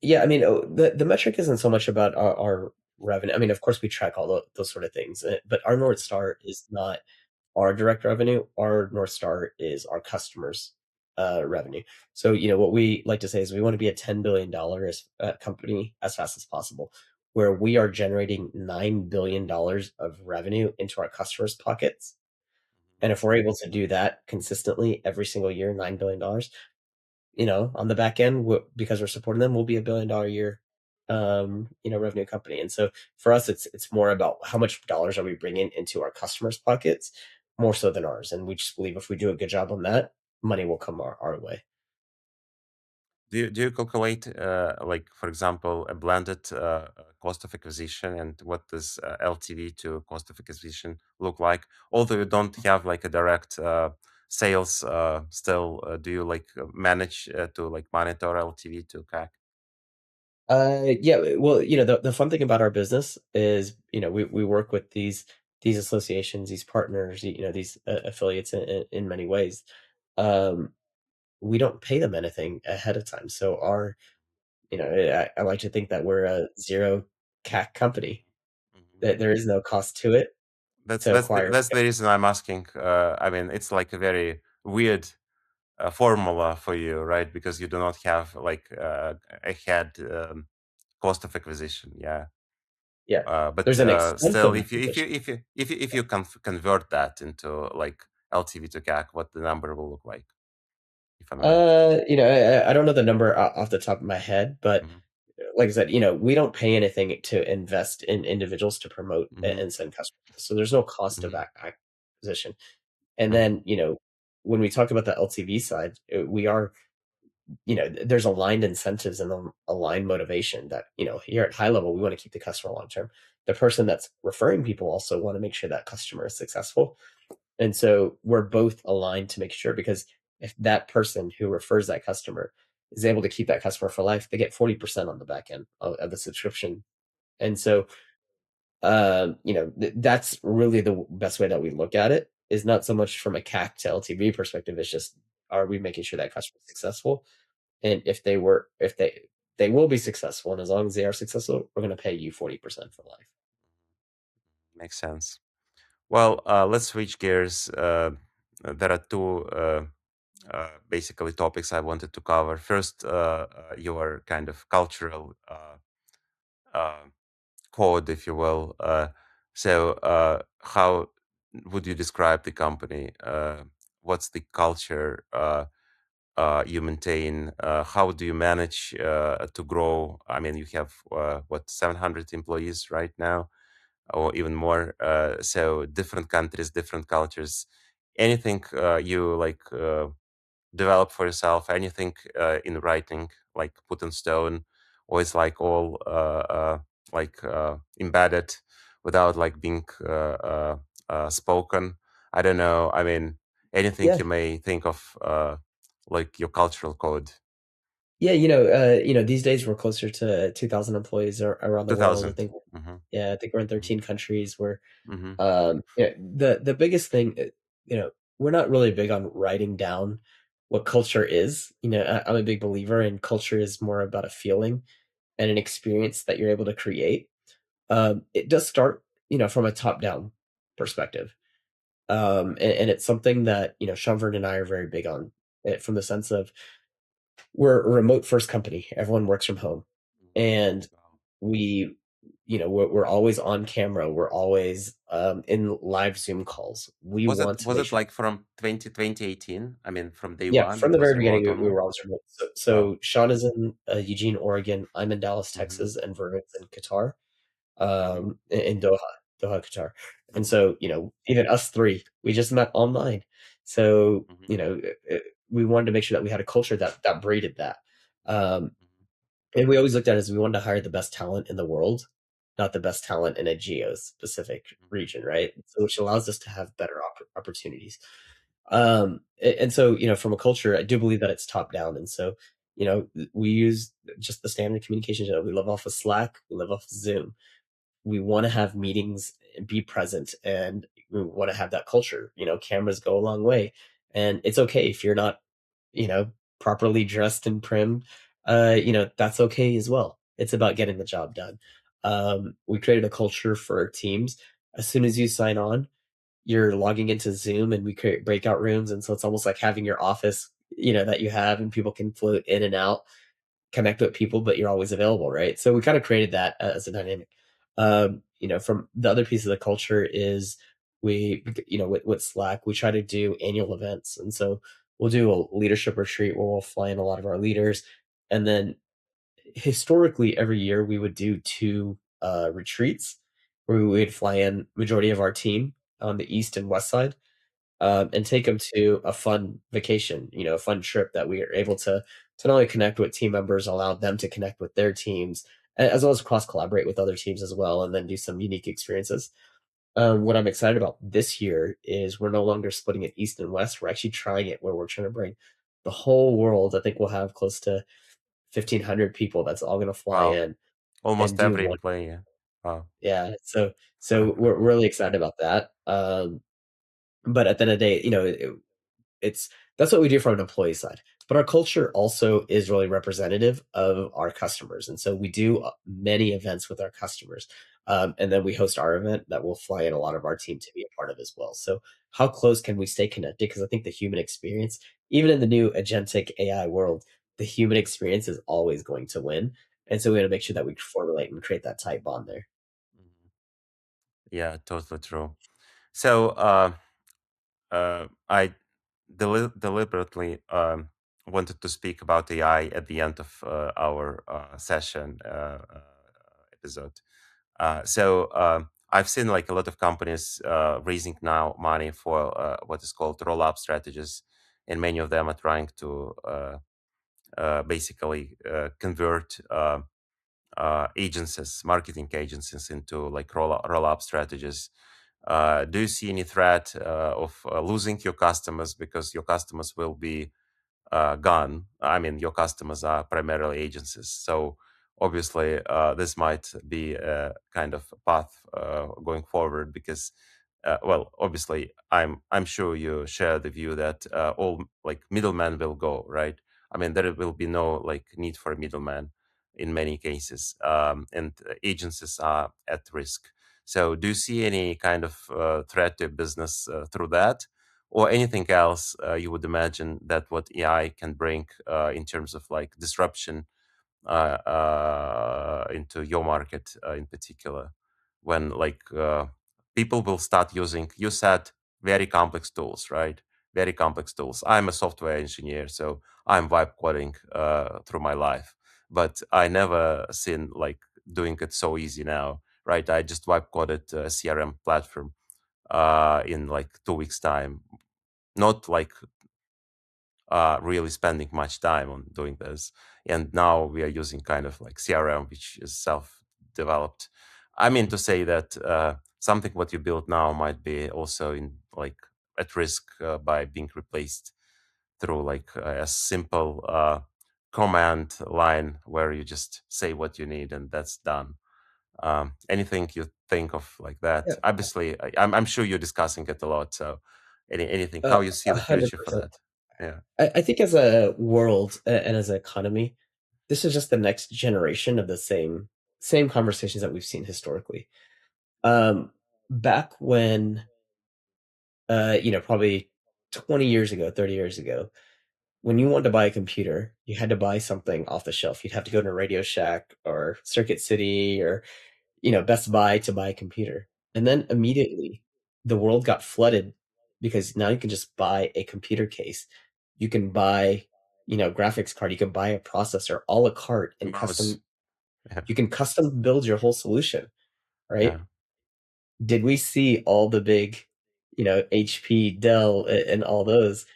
Yeah, I mean, the metric isn't so much about our revenue. I mean, of course, we track all those sort of things, but our North Star is not our direct revenue. Our North Star is our customers' revenue. So, what we like to say is we want to be a $10 billion company as fast as possible, where we are generating $9 billion of revenue into our customers' pockets. And if we're able to do that consistently every single year, $9 billion, on the back end, because we're supporting them, we'll be $1 billion a year, revenue company. And so for us, it's more about how much dollars are we bringing into our customers' pockets, more so than ours. And we just believe if we do a good job on that, money will come our way. Do you calculate, like, for example, a blended cost of acquisition, and what does LTV to cost of acquisition look like? Although you don't have like a direct sales, still, do you like manage to like monitor LTV to CAC? Yeah, well, the fun thing about our business is, we work with these associations, these partners, these affiliates in many ways. Um, we don't pay them anything ahead of time. So I like to think that we're a zero CAC company, Mhm. that there is no cost to it to acquire. That's the reason I'm asking. I mean, it's like a very weird formula for you, right? Because you do not have like a head cost of acquisition. Yeah. Yeah. But There's an expense still, of if you acquisition. convert that into like LTV to CAC, what the number will look like, if I may? I don't know the number off the top of my head, but Hmm. like I said, we don't pay anything to invest in individuals to promote Hmm. and send customers. So there's no cost of Hmm. acquisition. And Hmm. then, when we talk about the LTV side, we are, there's aligned incentives and aligned motivation that, here at High Level, we want to keep the customer long term. The person that's referring people also want to make sure that customer is successful. And so we're both aligned to make sure, because if that person who refers that customer is able to keep that customer for life, they get 40% on the back end of the subscription. And so, that's really the best way that we look at it, is not so much from a CAC to LTV perspective. It's just, are we making sure that customer is successful? And if they will be successful, and as long as they are successful, we're going to pay you 40% for life. Makes sense. Well, let's switch gears. There are two basically topics I wanted to cover. First, your kind of cultural uh, code, if you will. How would you describe the company? What's the culture you maintain? How do you manage to grow? I mean, you have what, 700 employees right now, or even more. So different countries, different cultures. Anything you like develop for yourself? Anything in writing, like put in stone, or it's like all embedded without like being spoken? I don't know. I mean, anything Yeah. you may think of, like your cultural code. Yeah, these days we're closer to 2,000 employees around the world. I 2000. think, Mm-hmm. yeah, I think we're in Mm-hmm. 13 countries. Where Mm-hmm. the biggest thing, we're not really big on writing down what culture is. I'm a big believer in culture is more about a feeling and an experience that you're able to create. It does start, from a top down perspective. And it's something that, Shumvert and I are very big on, from the sense of, we're a remote first company. Everyone works from home, and we, we're always on camera. We're always in live Zoom calls. We want to Was make it sure. like from 2018? I mean, from day Yeah, one, from it the was very remote beginning, we only. were always remote. So, Wow. Sean is in Eugene, Oregon. I'm in Dallas, Mm-hmm. Texas, and Vernon's in Qatar, Mm-hmm. in Doha, Qatar. And Mm-hmm. so, even us three, we just met online. So, Mm-hmm. we wanted to make sure that we had a culture that braided that. And we always looked at it as, we wanted to hire the best talent in the world, not the best talent in a geo-specific region, right? So, which allows us to have better opportunities. And so, from a culture, I do believe that it's top down. And so, we use just the standard communication channel. We live off of Slack, we live off of Zoom. We want to have meetings and be present, and we want to have that culture. Cameras go a long way, and it's okay if you're not, you know properly dressed and prim. that's okay as well. It's about getting the job done. We created a culture for our teams. As soon as you sign on, you're logging into Zoom, and we create breakout rooms. And so it's almost like having your office, that you have, and people can float in and out, connect with people, but you're always available, right? So we kind of created that as a dynamic. From the other piece of the culture is with Slack, we try to do annual events. And so we'll do a leadership retreat where we'll fly in a lot of our leaders. And then historically, every year we would do two retreats where we would fly in majority of our team on the east and west side, and take them to a fun vacation, a fun trip that we are able to not only connect with team members, allow them to connect with their teams, as well as cross collaborate with other teams as well, and then do some unique experiences. What I'm excited about this year is we're no longer splitting it east and west. We're actually trying it where we're trying to bring the whole world. I think we'll have close to 1,500 people that's all going to fly Wow. in and Almost do every one. employee. Yeah. Wow. Yeah, so we're really excited about that. But at the end of the day, it's that's what we do from an employee side. But our culture also is really representative of our customers, and so we do many events with our customers, and then we host our event that will fly in a lot of our team to be a part of as well. So how close can we stay connected? Because I think the human experience, even in the new agentic AI world, the human experience is always going to win, and so we got to make sure that we formulate and create that tight bond there. Mhm. Yeah, totally true. So, I deliberately wanted to speak about AI at the end of our session episode. I've seen like a lot of companies raising now money for what is called roll-up strategies, and many of them are trying to basically convert agencies, marketing agencies, into like roll-up strategies. Do you see any threat of losing your customers because your customers will be gone? I mean, your customers are primarily agencies, so obviously this might be a kind of path going forward because, well, obviously, I'm sure you share the view that all like middlemen will go, right? I mean, there will be no like need for a middleman in many cases, and agencies are at risk. So, do you see any kind of threat to business through that? Or anything else you would imagine that what AI can bring in terms of like disruption into your market in particular, when like people will start using, you said, very complex tools, right? Very complex tools. I'm a software engineer, so I'm vibe coding through my life, but I never seen like doing it so easy now, right? I just vibe coded a CRM platform in like 2 weeks time, not like really spending much time on doing this. And now we are using kind of like CRM, which is self-developed. I mean to say that something what you build now might be also in like at risk by being replaced through like a simple command line where you just say what you need and that's done. Anything you think of like that? Yeah, Obviously, I'm sure you're discussing it a lot. So, anything, how you see the future for 100%. that? Yeah. I think as a world and as an economy, this is just the next generation of the same conversations that we've seen historically. Back when, probably 20 years ago, 30 years ago, when you wanted to buy a computer, you had to buy something off the shelf. You'd have to go to Radio Shack or Circuit City or, Best Buy to buy a computer. And then immediately the world got flooded because now you can just buy a computer case. You can buy, graphics card, you can buy a processor, a la carte, and Mouse. Yeah. you can custom build your whole solution, Yeah. right? Did we see all the big, HP, Dell, and all those,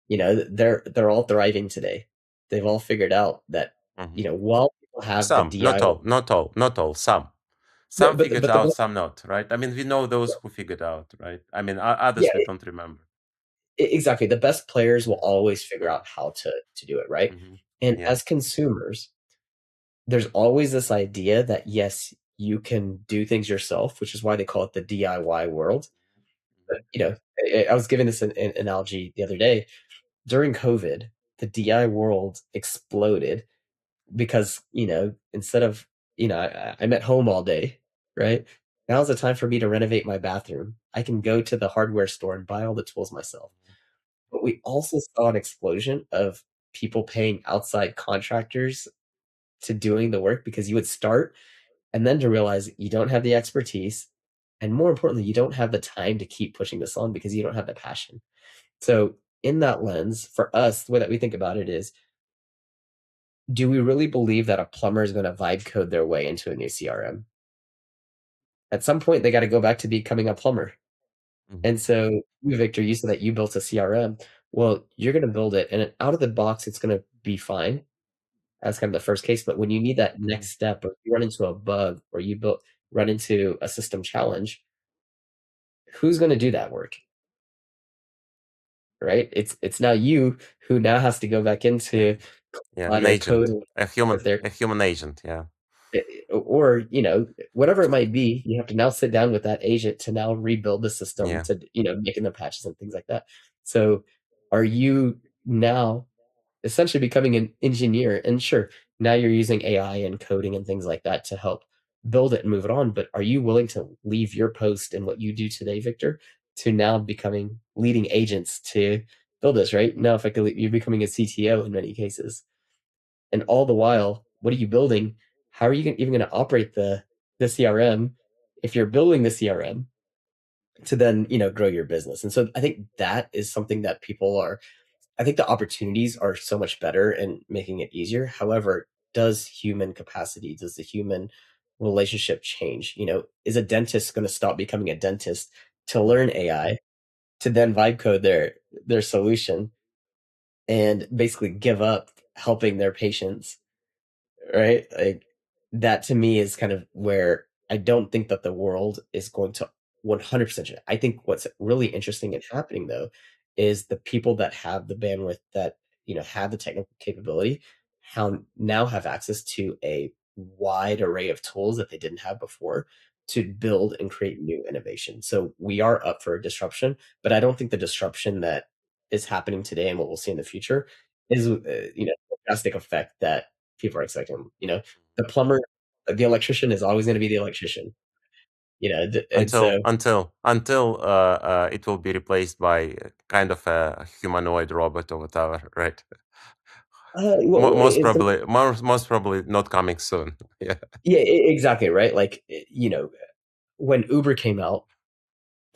they're all thriving today. They've all figured out that, Hmm. while people have the Some, not DIY, all, not all, not all. Some, no, some figured but the out, best, some not. Right? I mean, we know those who figured out. Right? I mean, yeah, others we don't remember. exactly. The best players will Yeah. always figure out how to do it, right? Hmm. And Yeah. as consumers, there's always this idea that yes, you can do things yourself, which is why they call it the DIY world. But, I was giving this an analogy the other day. During COVID, the DIY world exploded because, instead of, I'm at home all day, right? Now's the time for me to renovate my bathroom. I can go to the hardware store and buy all the tools myself. But we also saw an explosion of people paying outside contractors to doing the work because you would start and then to realize you don't have the expertise. And more importantly, you don't have the time to keep pushing this on because you don't have the passion. So, in that lens, for us, the way that we think about it is, do we really believe that a plumber is going to vibe code their way into a new CRM? At some point, they got to go back to becoming a plumber. Mhm. And so, you, Victor, you said that you built a CRM. Well, you're going to build it, and out of the box, it's going to be fine. That's kind of the first case. But when you need that Mhm. next step, or you run into a bug, or run into a system challenge, who's going to do that work? Right? It's now you who now has to go back Yeah, into yeah, on an or code agent, if they're a human agent. Yeah, or whatever it might be, you have to now sit down with that agent to now rebuild the system yeah. to making the patches and things like that. So are you now essentially becoming an engineer? And sure, now you're using AI and coding and things like that to help build it and move it on, but are you willing to leave your post and what you do today, Victor, to now becoming leading agents to build this? Right now, effectively you're becoming a CTO in many cases, and all the while, what are you building? How are you even going to operate the CRM if you're building the CRM to then grow your business? And so I think that is something that people are. I think the opportunities are so much better in making it easier. However, does human capacity, does the human relationship change? Is a dentist going to stop becoming a dentist to learn AI to then vibe code their solution and basically give up helping their patients? Right? Like, that to me is kind of where I don't think that the world is going to 100% change. I think what's really interesting and happening though is the people that have the bandwidth, that have the technical capability, how now have access to a wide array of tools that they didn't have before to build and create new innovation. So we are up for a disruption, but I don't think the disruption that is happening today and what we'll see in the future is drastic effect that people are expecting. The plumber, the electrician is always going to be the electrician. And so Until it will be replaced by kind of a humanoid robot or whatever, right? it's gonna, Most probably not coming soon. Yeah, yeah, exactly right. Like when Uber came out,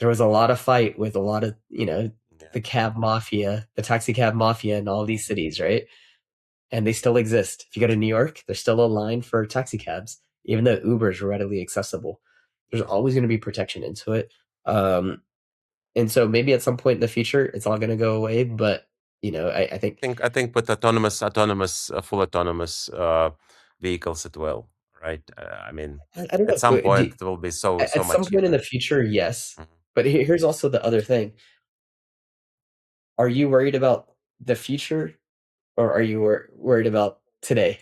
there was a lot of fight with a lot of yeah. the cab mafia, the taxi cab mafia in all these cities, right? And they still exist. If you go to New York, there's still a line for taxi cabs, even though Uber is readily accessible. There's always going to be protection into it. And so maybe at some point in the future, it's all going to go away. But I think I think with full autonomous vehicles, it will, right? I mean, I don't at know. some point, it will be so At some much point in cheaper. the future, yes. Mhm. But here's also the other thing: are you worried about the future, or are you worried about today?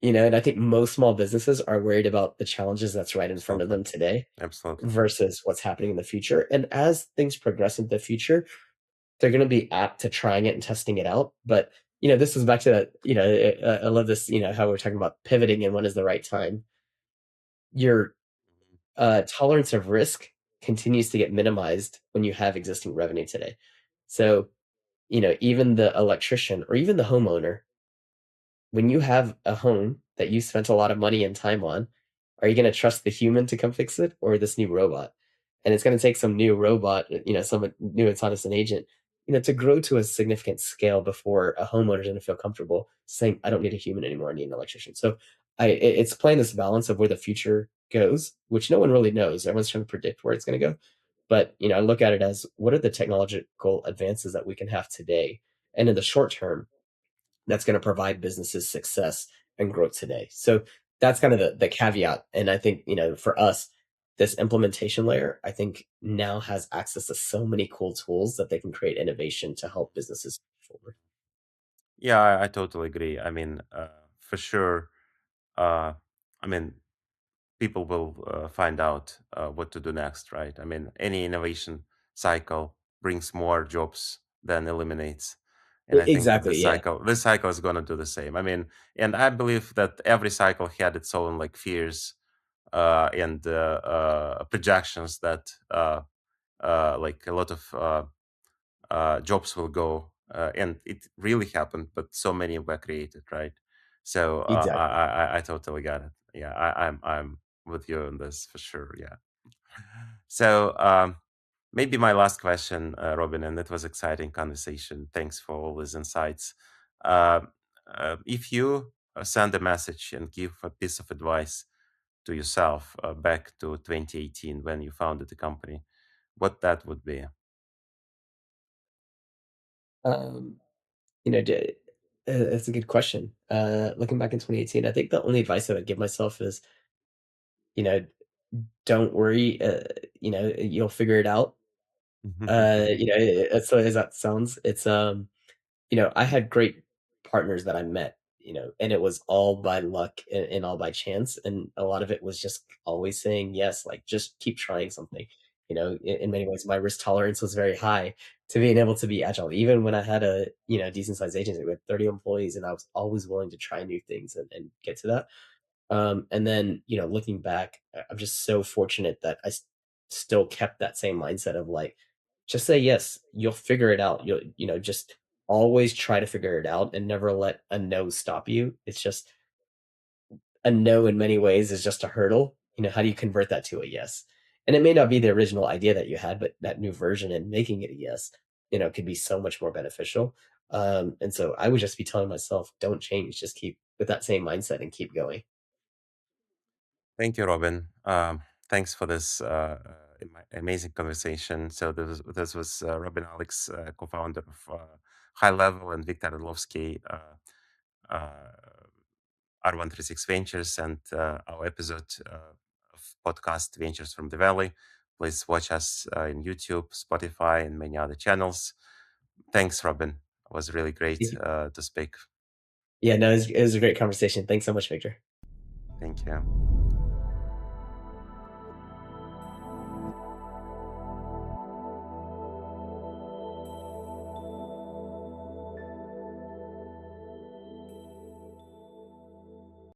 And I think most small businesses are worried about the challenges that's right in front of Absolutely, them today absolutely. versus what's happening in the future. And as things progress into the future, they're going to be apt to trying it and testing it out. But this is back to that. I love this. How we're talking about pivoting and when is the right time. Your tolerance of risk continues to get minimized when you have existing revenue today. So even the electrician or even the homeowner, when you have a home that you spent a lot of money and time on, are you going to trust the human to come fix it or this new robot? And it's going to take some new robot, some new autonomous agent, to grow to a significant scale before a homeowner is going to feel comfortable saying, "I don't need a human anymore. I need an electrician." So, it's playing this balance of where the future goes, which no one really knows. Everyone's trying to predict where it's going to go. But I look at it as, what are the technological advances that we can have today, and in the short term, that's going to provide businesses success and growth today. So that's kind of the caveat. And I think, for us, this implementation layer, I think now has access to so many cool tools that they can create innovation to help businesses move forward. Yeah, I totally agree. I mean, for sure. Uh, I mean, people will find out what to do next, right? I mean, any innovation cycle brings more jobs than eliminates. And I think Exactly. Yeah. this cycle is going to do the same. I mean, and I believe that every cycle had its own like fears and projections that like a lot of jobs will go, and it really happened, but so many were created, right? So Exactly. I totally got it. Yeah, I'm with you on this for sure. Yeah. So maybe my last question, Robin, and it was exciting conversation. Thanks for all these insights. Uh, if you send a message and give a piece of advice to yourself back to 2018 when you founded the company, what that would be? Um, you know, that's a good question. Looking back in 2018, I think the only advice I would give myself is, you know, don't worry. You'll figure it out. As silly as that sounds, I had great partners that I met, and it was all by luck and all by chance, and a lot of it was just always saying yes, like, just keep trying something. In many ways, my risk tolerance was very high to being able to be agile, even when I had a, decent-sized agency with 30 employees, and I was always willing to try new things and get to that. And then, looking back, I'm just so fortunate that still kept that same mindset of like, just say yes, you'll figure it out. Just always try to figure it out and never let a no stop you. It's just a no in many ways is just a hurdle. How do you convert that to a yes? And it may not be the original idea that you had, but that new version and making it a yes, could be so much more beneficial. And so I would just be telling myself, don't change, just keep with that same mindset and keep going. Thank you, Robin. Thanks for this amazing conversation. So this was Robin Alex, co-founder of High Level, and Victor Orlovski, R136 Ventures, and our episode of podcast Ventures from the Valley. Please watch us in YouTube, Spotify, and many other channels. Thanks, Robin. It was really great to speak. Yeah, no, it was a great conversation. Thanks so much, Victor. Thank you.